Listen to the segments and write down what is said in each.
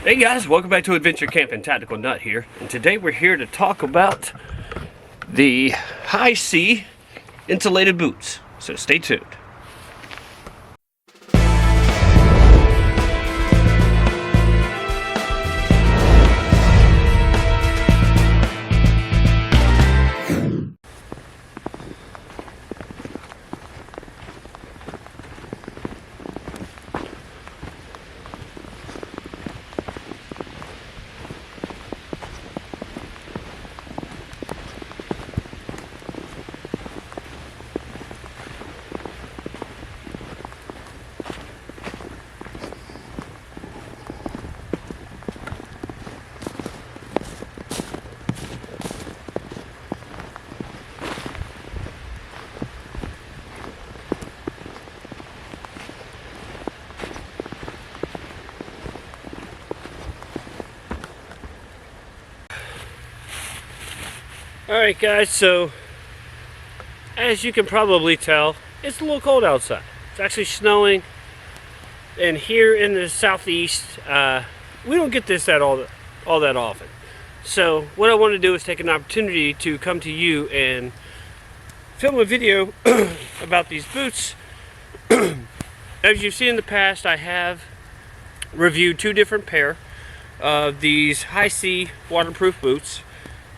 Hey guys, welcome back to Adventure Camping. Tactical Nut here, and today we're here to talk about the Hisea insulated boots. So stay tuned. Alright guys, so as you can probably tell, it's a little cold outside. It's actually snowing, and here in the southeast, we don't get this all that often. So what I want to do is take an opportunity to come to you and film a video about these boots. As you've seen in the past, I have reviewed two different pair of these Hisea waterproof boots,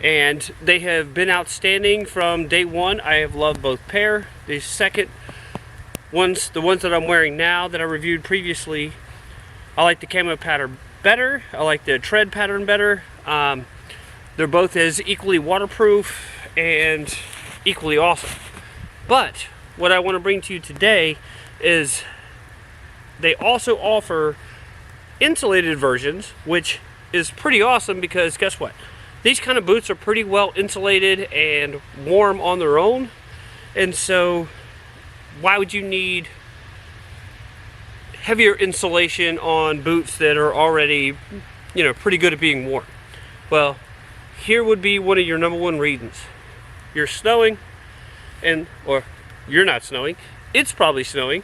and they have been outstanding from day one. I have loved both pair. The second ones, the ones that I'm wearing now that I reviewed previously, I like the camo pattern better. I like the tread pattern better. They're both as equally waterproof and equally awesome. But what I want to bring to you today is they also offer insulated versions, which is pretty awesome because guess what? These kind of boots are pretty well insulated and warm on their own, and so why would you need heavier insulation on boots that are already, pretty good at being warm? Well, here would be one of your number one reasons. You're snowing, or you're not snowing, it's probably snowing,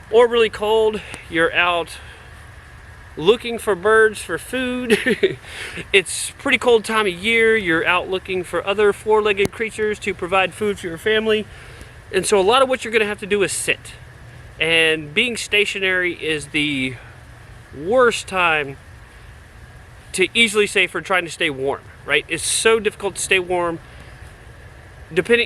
or really cold, you're out looking for birds for food. It's pretty cold time of year. You're out looking for other four-legged creatures to provide food for your family. And so a lot of what you're going to have to do is sit. And being stationary is the worst time to easily say for trying to stay warm, right? It's so difficult to stay warm.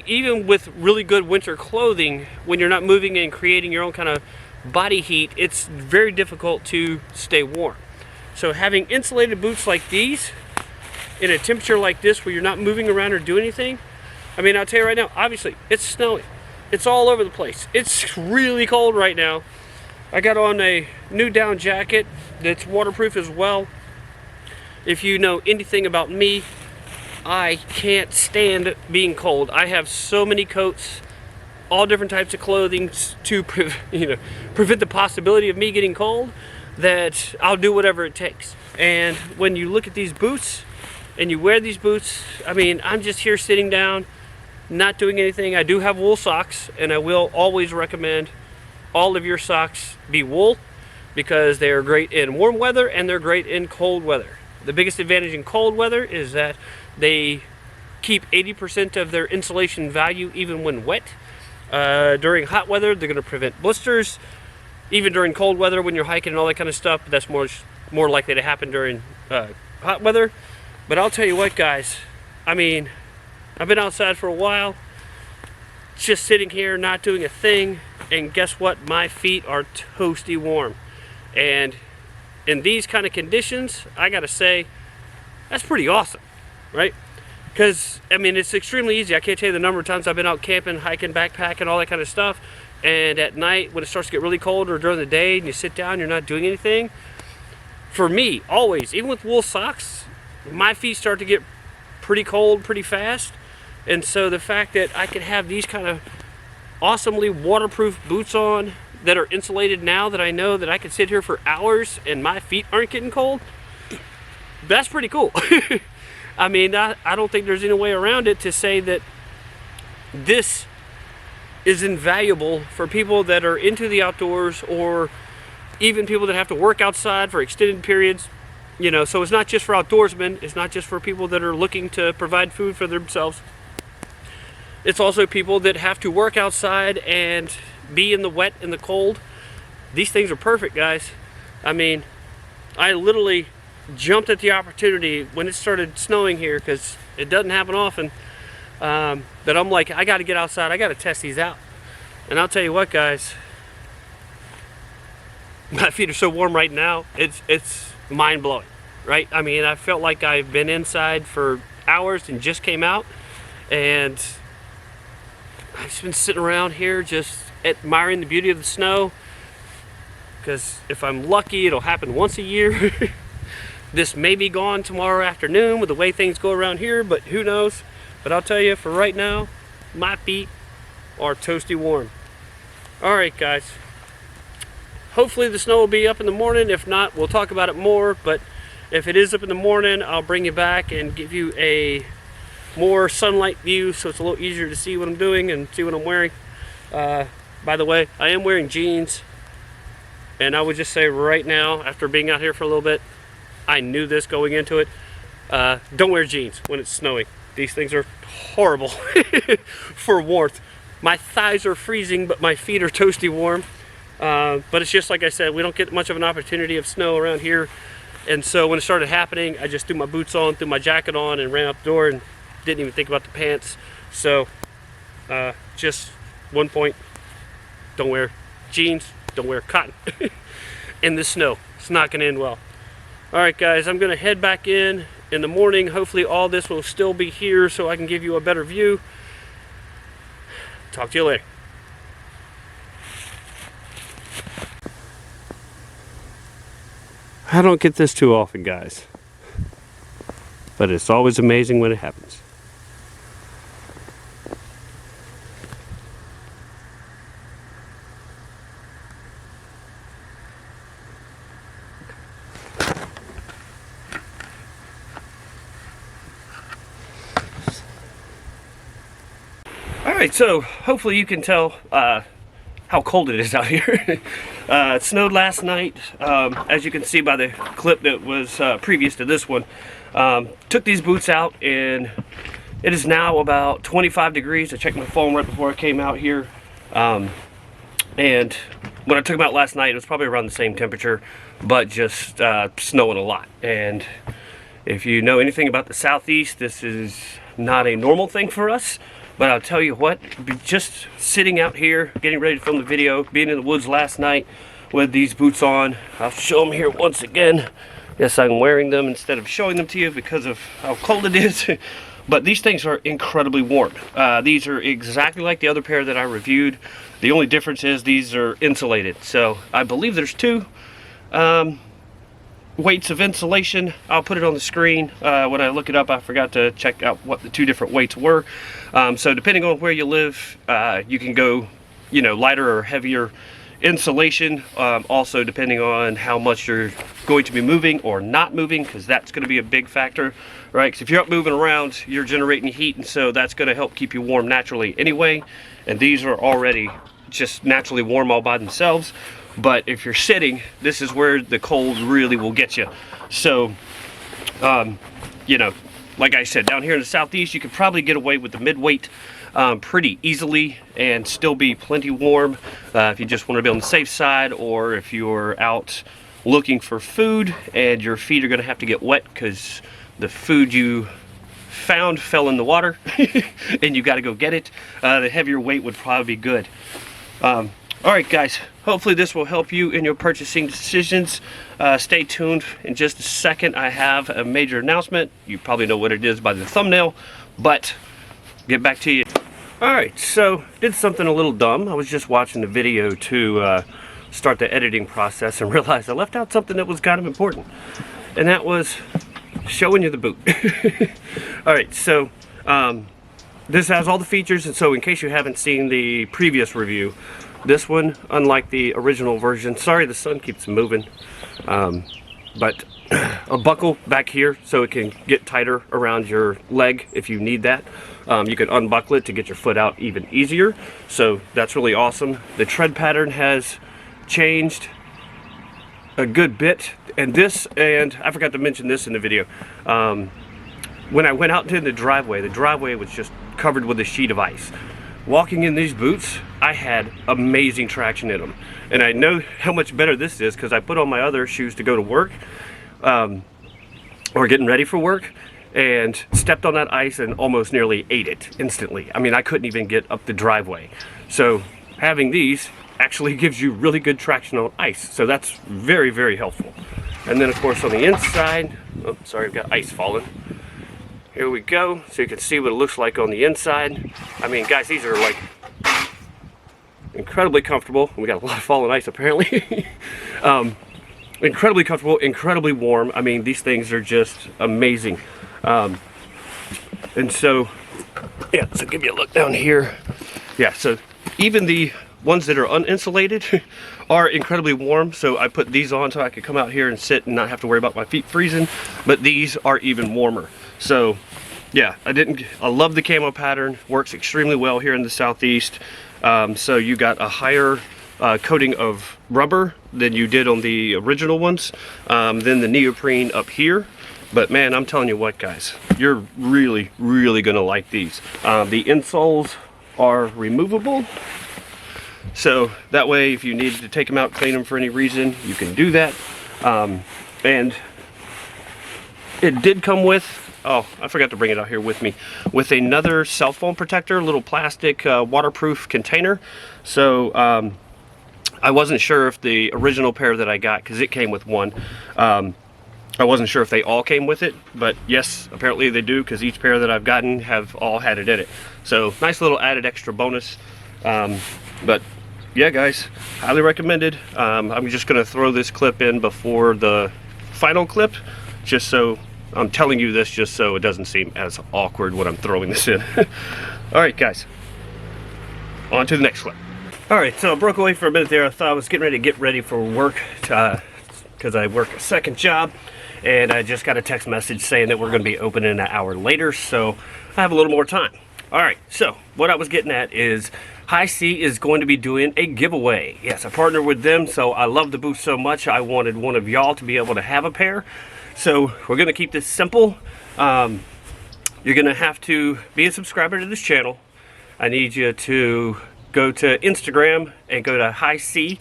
Even with really good winter clothing, when you're not moving and creating your own kind of body heat, it's very difficult to stay warm. So having insulated boots like these in a temperature like this where you're not moving around or doing anything, I mean, I'll tell you right now, obviously it's snowing, it's all over the place, it's really cold right now. I got on a new down jacket that's waterproof as well. If you know anything about me, I can't stand being cold. I have so many coats, all different types of clothing to prevent the possibility of me getting cold, that I'll do whatever it takes. And when you look at these boots and you wear these boots, I mean, I'm just here sitting down, not doing anything. I do have wool socks, and I will always recommend all of your socks be wool because they are great in warm weather and they're great in cold weather. The biggest advantage in cold weather is that they keep 80% of their insulation value even when wet. During hot weather, they're going to prevent blisters. Even during cold weather, when you're hiking and all that kind of stuff, but that's more likely to happen during hot weather. But I'll tell you what, guys, I mean, I've been outside for a while, just sitting here, not doing a thing, and guess what? My feet are toasty warm. And in these kind of conditions, I gotta say, that's pretty awesome, right? Because, I mean, it's extremely easy. I can't tell you the number of times I've been out camping, hiking, backpacking, all that kind of stuff. And at night, when it starts to get really cold, or during the day, and you sit down, you're not doing anything. For me, always, even with wool socks, my feet start to get pretty cold pretty fast. And so the fact that I can have these kind of awesomely waterproof boots on that are insulated now, that I know that I can sit here for hours and my feet aren't getting cold, that's pretty cool. I mean, I don't think there's any way around it to say that this is invaluable for people that are into the outdoors, or even people that have to work outside for extended periods. You know, so it's not just for outdoorsmen, it's not just for people that are looking to provide food for themselves. It's also people that have to work outside and be in the wet and the cold. These things are perfect, guys. I mean, I literally jumped at the opportunity when it started snowing here, because it doesn't happen often, that I'm like, I got to get outside, I got to test these out. And I'll tell you what, guys, my feet are so warm right now, it's mind-blowing, right? I mean, I felt like I've been inside for hours and just came out, and I've just been sitting around here just admiring the beauty of the snow, because if I'm lucky, it'll happen once a year. This may be gone tomorrow afternoon with the way things go around here, but who knows? But I'll tell you, for right now, my feet are toasty warm. All right, guys. Hopefully the snow will be up in the morning. If not, we'll talk about it more. But if it is up in the morning, I'll bring you back and give you a more sunlight view, so it's a little easier to see what I'm doing and see what I'm wearing. By the way, I am wearing jeans. And I would just say right now, after being out here for a little bit, I knew this going into it. Don't wear jeans when it's snowing. These things are horrible for warmth. My thighs are freezing, but my feet are toasty warm. But it's just like I said, we don't get much of an opportunity of snow around here. And so when it started happening, I just threw my boots on, threw my jacket on, and ran out the door and didn't even think about the pants. So just one point, don't wear jeans, don't wear cotton in the snow. It's not going to end well. All right, guys, I'm going to head back in the morning. Hopefully all this will still be here so I can give you a better view. Talk to you later. I don't get this too often, guys, but it's always amazing when it happens. Alright, so hopefully you can tell how cold it is out here. It snowed last night, as you can see by the clip that was previous to this one. Took these boots out, and it is now about 25 degrees. I checked my phone right before I came out here. And when I took them out last night, it was probably around the same temperature, but just snowing a lot. And if you know anything about the Southeast, this is not a normal thing for us. But I'll tell you what, just sitting out here, getting ready to film the video, being in the woods last night with these boots on, I'll show them here once again. Yes, I'm wearing them instead of showing them to you because of how cold it is. But these things are incredibly warm. These are exactly like the other pair that I reviewed. The only difference is these are insulated. So I believe there's two weights of insulation. I'll put it on the screen. When I look it up, I forgot to check out what the two different weights were. So depending on where you live, you can go, you know, lighter or heavier insulation. Also depending on how much you're going to be moving or not moving, because that's going to be a big factor, right? Because if you're up moving around, you're generating heat, and so that's going to help keep you warm naturally anyway. And these are already just naturally warm all by themselves. But if you're sitting, this is where the cold really will get you. So, you know, like I said, down here in the Southeast, you could probably get away with the mid-weight pretty easily and still be plenty warm if you just want to be on the safe side, or if you're out looking for food and your feet are going to have to get wet because the food you found fell in the water and you got to go get it. The heavier weight would probably be good. Alright guys, hopefully this will help you in your purchasing decisions. Stay tuned. In just a second, I have a major announcement. You probably know what it is by the thumbnail, but get back to you. Alright, so did something a little dumb. I was just watching the video to start the editing process and realized I left out something that was kind of important, and that was showing you the boot. Alright, so this has all the features, and so in case you haven't seen the previous review, this one, unlike the original version, sorry the sun keeps moving, but a buckle back here so it can get tighter around your leg if you need that. You can unbuckle it to get your foot out even easier, so that's really awesome. The tread pattern has changed a good bit. And this, and I forgot to mention this in the video, when I went out to the driveway was just covered with a sheet of ice. Walking in these boots, I had amazing traction in them. And I know how much better this is because I put on my other shoes to go to work, or getting ready for work, and stepped on that ice and almost nearly ate it instantly. I mean, I couldn't even get up the driveway. So having these actually gives you really good traction on ice. So that's very, very helpful. And then of course on the inside, oh, sorry, I've got ice falling. Here we go, so you can see what it looks like on the inside. I mean, guys, these are like incredibly comfortable. We got a lot of fallen ice apparently. Incredibly comfortable, incredibly warm. I mean, these things are just amazing. And so, yeah, so give you a look down here. Yeah, so even the ones that are uninsulated are incredibly warm. So I put these on so I could come out here and sit and not have to worry about my feet freezing. But these are even warmer. So yeah, I love the camo pattern. Works extremely well here in the Southeast. So you got a higher coating of rubber than you did on the original ones, then the neoprene up here. But man, I'm telling you what, guys, you're really, really gonna like these. The insoles are removable, so that way if you needed to take them out, clean them for any reason, you can do that. And it did come with, oh, I forgot to bring it out here with me, with another cell phone protector, little plastic waterproof container. So I wasn't sure if the original pair that I got, because it came with one, I wasn't sure if they all came with it, but yes, apparently they do, because each pair that I've gotten have all had it in it. So nice little added extra bonus. But yeah, guys, highly recommended. I'm just going to throw this clip in before the final clip, just so I'm telling you this, just so it doesn't seem as awkward when I'm throwing this in. All right, guys, on to the next clip. All right, so I broke away for a minute there. I thought I was getting ready for work, because I work a second job, and I just got a text message saying that we're going to be opening an hour later, so I have a little more time. All right, so what I was getting at is Hisea is going to be doing a giveaway. Yes, I partnered with them, so I love the boots so much I wanted one of y'all to be able to have a pair. So we're going to keep this simple. You're going to have to be a subscriber to this channel. I need you to go to Instagram and go to Hisea.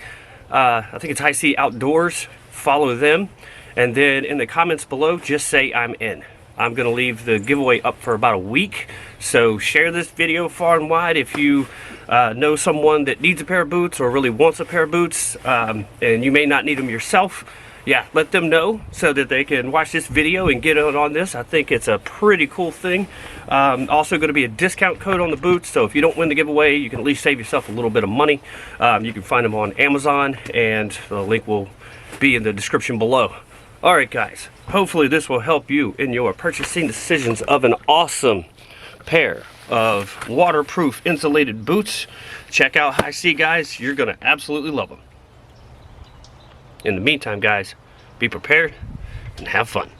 I think it's Hisea Outdoors. Follow them, and then in the comments below, just say I'm in. I'm going to leave the giveaway up for about a week, so share this video far and wide if you know someone that needs a pair of boots or really wants a pair of boots, and you may not need them yourself. Yeah, let them know so that they can watch this video and get on this. I think it's a pretty cool thing. Also going to be a discount code on the boots, so if you don't win the giveaway, you can at least save yourself a little bit of money. You can find them on Amazon, and the link will be in the description below. All right, guys, hopefully this will help you in your purchasing decisions of an awesome pair of waterproof insulated boots. Check out Hisea, guys. You're gonna absolutely love them. In the meantime, guys, be prepared and have fun.